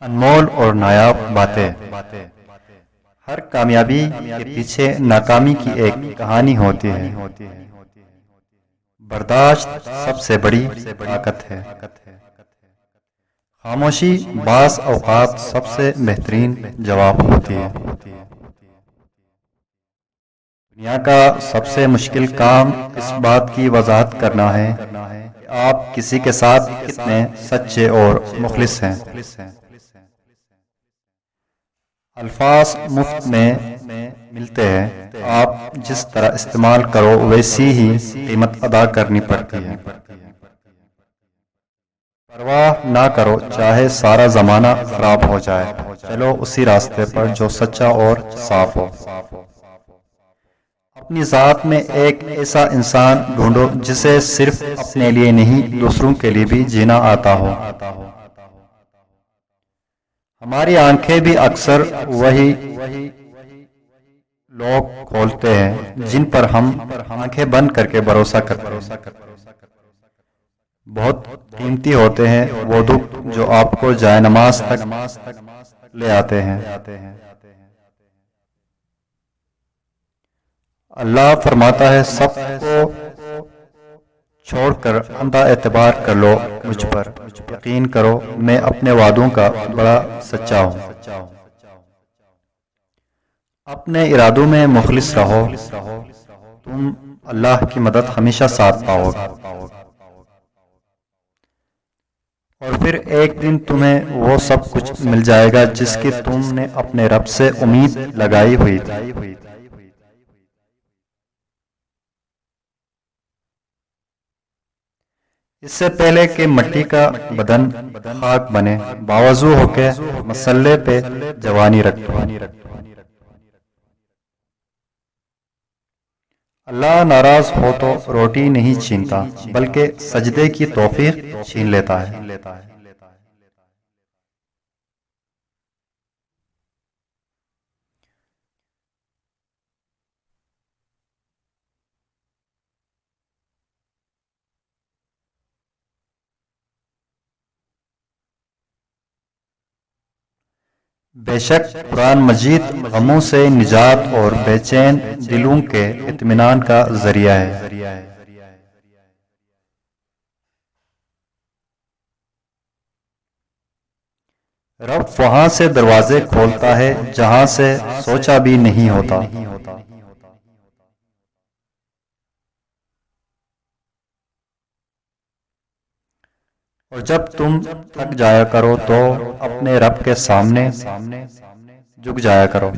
انمول اور نایاب باتیں۔ ہر کامیابی کے پیچھے ناکامی کی ایک کہانی ہوتی ہے۔ برداشت سب سے بڑی طاقت ہے۔ خاموشی بعض اوقات سب سے بہترین جواب ہوتی ہے۔ دنیا کا سب سے مشکل کام اس بات کی وضاحت کرنا ہے کہ آپ کسی کے ساتھ کتنے سچے اور مخلص ہیں۔ الفاظ مفت میں ملتے ہیں، آپ جس طرح استعمال کرو ویسی ہی قیمت ادا کرنی پڑتی ہے۔ پرواہ نہ کرو چاہے سارا زمانہ خراب ہو جائے، چلو اسی راستے پر جو سچا اور صاف ہو۔ اپنی ذات میں ایک ایسا انسان ڈھونڈو جسے صرف اپنے لیے نہیں دوسروں کے لیے بھی جینا آتا ہو۔ ہماری آنکھیں بھی اکثر وہی لوگ کھولتے ہیں جن پر ہم آنکھیں بند کر کے بھروسہ کرتے ہیں۔ بہت قیمتی ہوتے ہیں وہ دکھ جو آپ کو جائے نماز تک لے آتے ہیں۔ اللہ فرماتا ہے سب کو چھوڑ کر اندھا اعتبار کر لو مجھ پر، یقین کرو میں اپنے وعدوں کا بڑا سچا ہوں۔ اپنے ارادوں میں مخلص رہو، تم اللہ کی مدد ہمیشہ ساتھ پاؤ گے، اور پھر ایک دن تمہیں وہ سب کچھ مل جائے گا جس کی تم نے اپنے رب سے امید لگائی ہوئی تھی۔ اس سے پہلے کہ مٹی کا بدن خاک بنے، باوضو ہو کے مسلح پہ جوانی رکھو۔ اللہ ناراض ہو تو روٹی نہیں چھینتا بلکہ سجدے کی توفیق چھین لیتا ہے۔ بے شک قرآن مجید غموں سے نجات اور بے چین دلوں کے اطمینان کا ذریعہ ہے۔ رب وہاں سے دروازے کھولتا ہے جہاں سے سوچا بھی نہیں ہوتا۔ اور جب تم تھک جایا کرو تو اپنے رب کے سامنے جھک جایا کرو۔